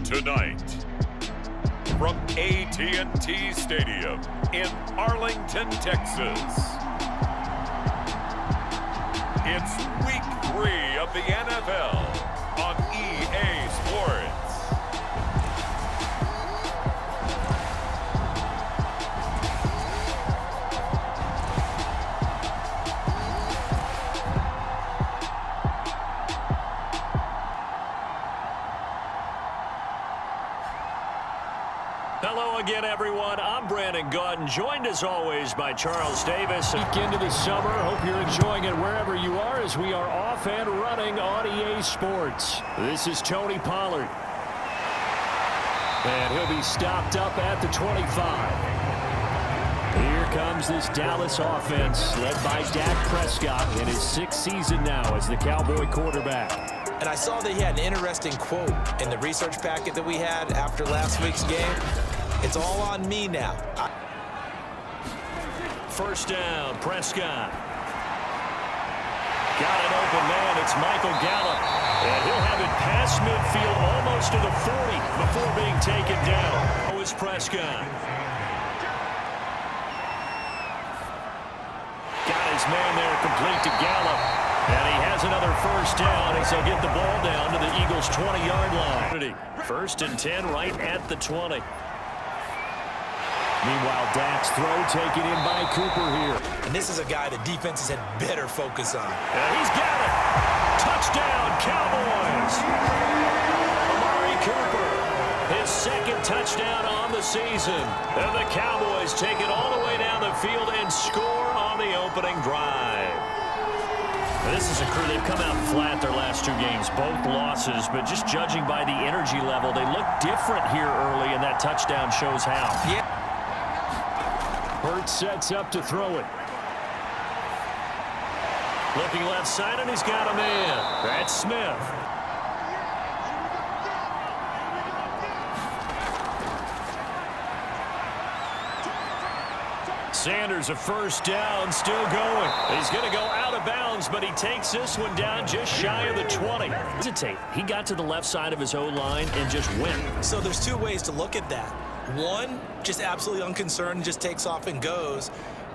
Tonight, from AT&T Stadium in Arlington, Texas, it's Week 3 of the NFL on EA Sports. Hello again, everyone. I'm Brandon Gaudin, joined as always by Charles Davis. Week into the summer. Hope you're enjoying it wherever you are as we are off and running on EA Sports. This is Tony Pollard. And he'll be stopped up at the 25. Here comes this Dallas offense led by Dak Prescott in his 6th season now as the Cowboy quarterback. And I saw that he had an interesting quote in the research packet that we had after last week's game. It's all on me now. First down, Prescott. Got an open man. It's Michael Gallup. And he'll have it past midfield almost to the 40 before being taken down. Oh, it's Prescott. Got his man there complete to Gallup. And he has another first down as they'll get the ball down to the Eagles' 20-yard line. First and 10 right at the 20. Meanwhile, Dak's throw taken in by Cooper here. And this is a guy the defenses had better focus on. And he's got it. Touchdown, Cowboys. Amari Cooper, his 2nd touchdown on the season. And the Cowboys take it all the way down the field and score on the opening drive. This is a crew, they've come out flat their last 2 games, both losses, but just judging by the energy level, they look different here early, and that touchdown shows how. Yeah. Hurts sets up to throw it. Looking left side, and he's got a man. That's Smith. Sanders, a first down, still going. He's going to go out of bounds, but he takes this one down just shy of the 20. Hesitate. He got to the left side of his O-line and just went. So there's 2 ways to look at that. One, just absolutely unconcerned, just takes off and goes.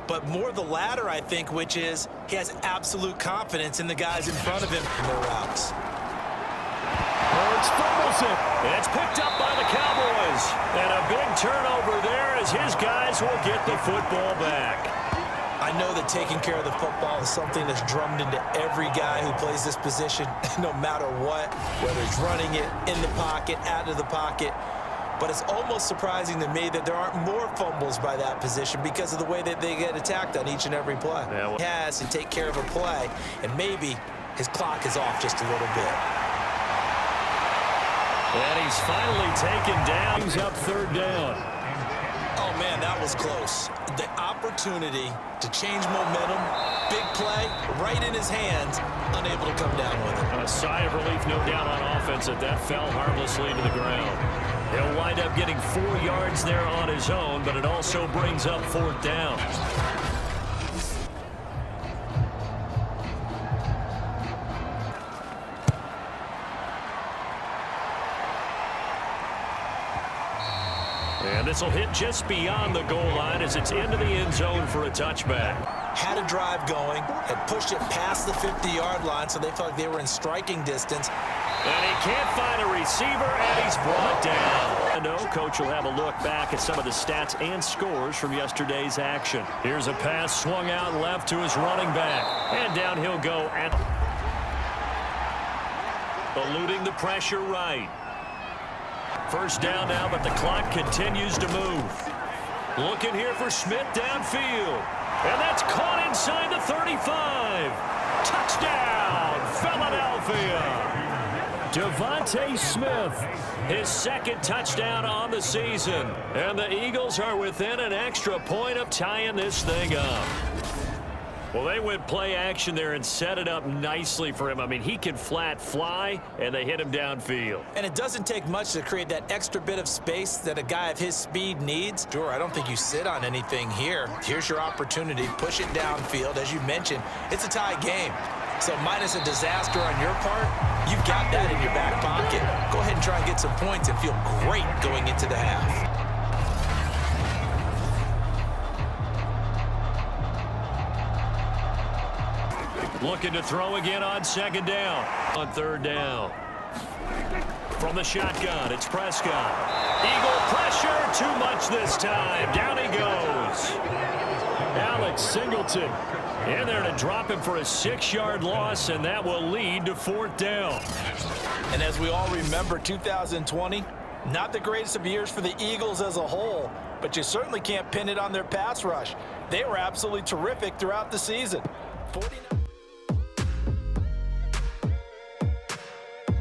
But more the latter, I think, which is he has absolute confidence in the guys in front of him in their routes. Hurts fumbles it. It's picked up by the Cowboys. And a big turnover there as his guys will get the football back. I know that taking care of the football is something that's drummed into every guy who plays this position, no matter what, whether he's running it, in the pocket, out of the pocket. But it's almost surprising to me that there aren't more fumbles by that position because of the way that they get attacked on each and every play. Yeah, well, he has to take care of a play, and maybe his clock is off just a little bit. And he's finally taken down. He's up 3rd down. Oh, man, that was close. The opportunity to change momentum, big play, right in his hands, unable to come down with it. A sigh of relief, no doubt, on offense that fell harmlessly to the ground. He'll wind up getting 4 yards there on his own, but it also brings up 4th down. And this will hit just beyond the goal line as it's into the end zone for a touchback. Had a drive going, had pushed it past the 50-yard line, so they felt like they were in striking distance. And he can't find a receiver, and he's brought down. And no, coach will have a look back at some of the stats and scores from yesterday's action. Here's a pass swung out left to his running back. And down he'll go, and eluding the pressure right. First down now, but the clock continues to move. Looking here for Smith downfield. And that's caught inside the 35. Touchdown, Philadelphia. Devontae Smith, his 2nd touchdown on the season. And the Eagles are within an extra point of tying this thing up. Well, they went play action there and set it up nicely for him. I mean, he can flat fly, and they hit him downfield. And it doesn't take much to create that extra bit of space that a guy of his speed needs. Sure, I don't think you sit on anything here. Here's your opportunity. Push it downfield. As you mentioned, it's a tie game. So minus a disaster on your part, You've got that in your back pocket. Go ahead and try and get some points and feel great going into the half. Looking to throw again on second down. On third down. From the shotgun, it's Prescott. Eagle pressure, too much this time. Down he goes. Alex Singleton in there to drop him for a 6-yard loss, and that will lead to fourth down. And as we all remember, 2020, not the greatest of years for the Eagles as a whole, but you certainly can't pin it on their pass rush. They were absolutely terrific throughout the season. 49.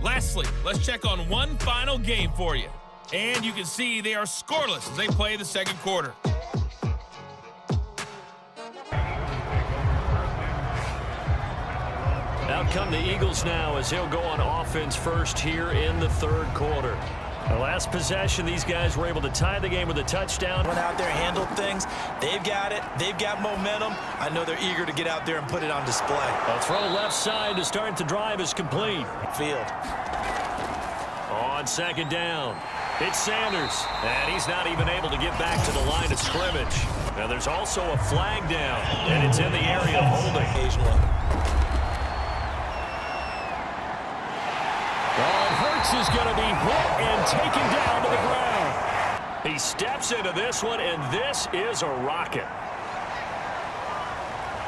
Lastly, let's check on one final game for you. And you can see they are scoreless as they play the second quarter. Out come the Eagles now as he'll go on offense first here in the third quarter. The last possession, these guys were able to tie the game with a touchdown. Went out there, handled things. They've got it. They've got momentum. I know they're eager to get out there and put it on display. A throw left side to start the drive is complete. Field. On second down, it's Sanders. And he's not even able to get back to the line of scrimmage. Now there's also a flag down, and it's in the area of holding. Occasionally. Hurts is going to be hit and taken down to the ground. He steps into this one, and this is a rocket.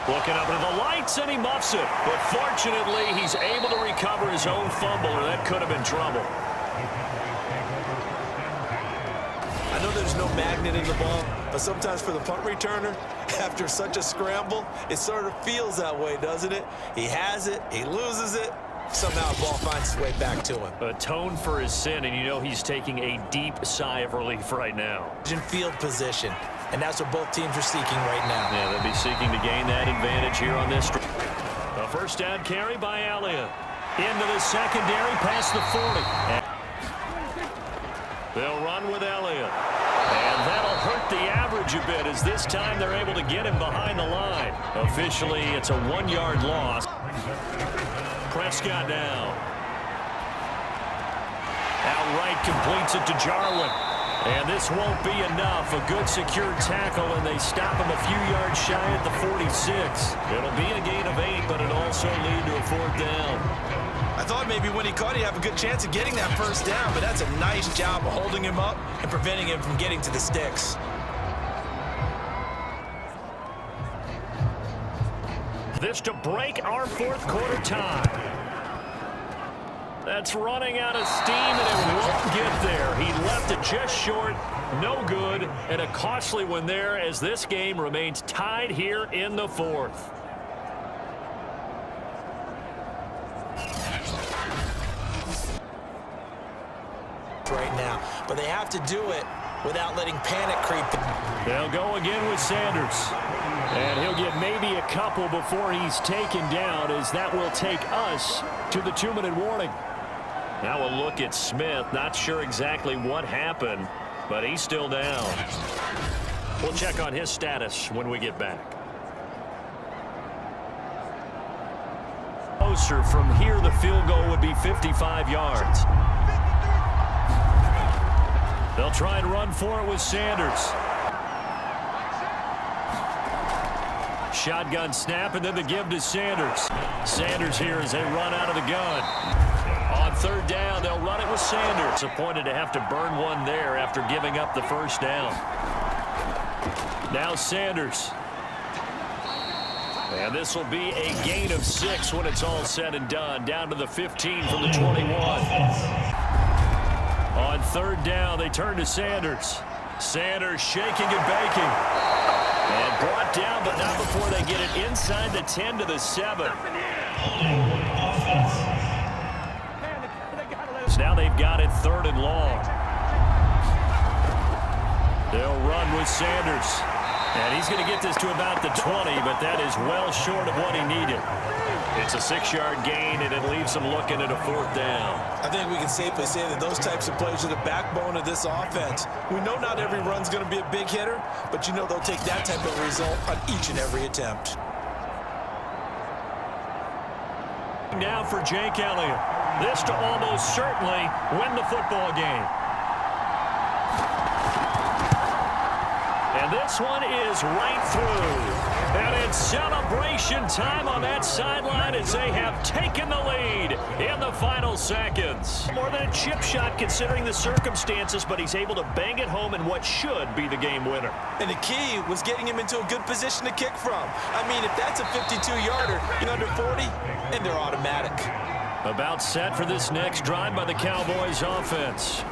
Looking up at the lights, and he muffs it. But fortunately, he's able to recover his own fumble, or that could have been trouble. I know there's no magnet in the ball, but sometimes for the punt returner, after such a scramble, it sort of feels that way, doesn't it? He has it, he loses it. Somehow the ball finds its way back to him. Atone for his sin, and you know he's taking a deep sigh of relief right now. Field position, and that's what both teams are seeking right now. Yeah, they'll be seeking to gain that advantage here on this. A first down carry by Elliott. Into the secondary, past the 40. They'll run with Elliott. And that'll hurt the average a bit, as this time they're able to get him behind the line. Officially, it's a 1-yard loss. Prescott now. Outright completes it to Jarwin. And this won't be enough. A good secure tackle, and they stop him a few yards shy at the 46. It'll be a gain of 8, but it'll also lead to a fourth down. I thought maybe when he caught it, he'd have a good chance of getting that first down, but that's a nice job of holding him up and preventing him from getting to the sticks. This to break our fourth quarter tie. That's running out of steam, and it won't get there. He left it just short, no good, and a costly one there as this game remains tied here in the fourth. Right now, but they have to do it without letting panic creep in. They'll go again with Sanders. And he'll get maybe a couple before he's taken down, as that will take us to the 2-minute warning. Now we'll look at Smith. Not sure exactly what happened, but he's still down. We'll check on his status when we get back. Closer from here, the field goal would be 55 yards. They'll try and run for it with Sanders. Shotgun snap, and then the give to Sanders. Sanders here as they run out of the gun. On third down, they'll run it with Sanders. Disappointed to have to burn one there after giving up the first down. Now Sanders. And this will be a gain of 6 when it's all said and done. Down to the 15 from the 21. On third down, they turn to Sanders. Sanders shaking and baking. And brought down, but not before they get it inside the 10 to the 7. So now they've got it third and long. They'll run with Sanders. And he's going to get this to about the 20, but that is well short of what he needed. It's a 6-yard gain, and it leaves them looking at a fourth down. I think we can safely say that those types of plays are the backbone of this offense. We know not every run's going to be a big hitter, but you know they'll take that type of result on each and every attempt. Now for Jake Elliott. This to almost certainly win the football game. And this one is right through. And it's celebration time on that sideline as they have taken the lead in the final seconds. More than a chip shot considering the circumstances, but he's able to bang it home in what should be the game winner. And the key was getting him into a good position to kick from. I mean, if that's a 52-yarder, under 40, and they're automatic. About set for this next drive by the Cowboys offense.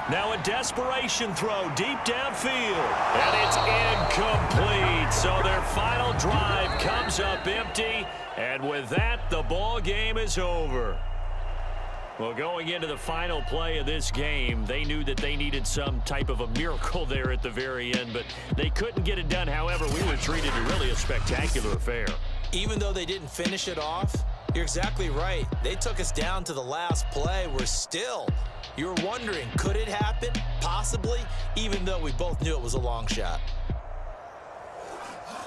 Now a desperation throw deep downfield. And it's incomplete. So their final drive comes up empty. And with that, the ball game is over. Well, going into the final play of this game, they knew that they needed some type of a miracle there at the very end, but they couldn't get it done. However, we were treated to really a spectacular affair. Even though they didn't finish it off, you're exactly right. They took us down to the last play. We're still, you were wondering, could it happen? Possibly, even though we both knew it was a long shot.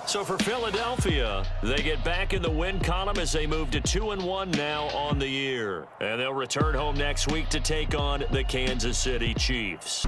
So for Philadelphia, they get back in the win column as they move to 2-1 now on the year. And they'll return home next week to take on the Kansas City Chiefs.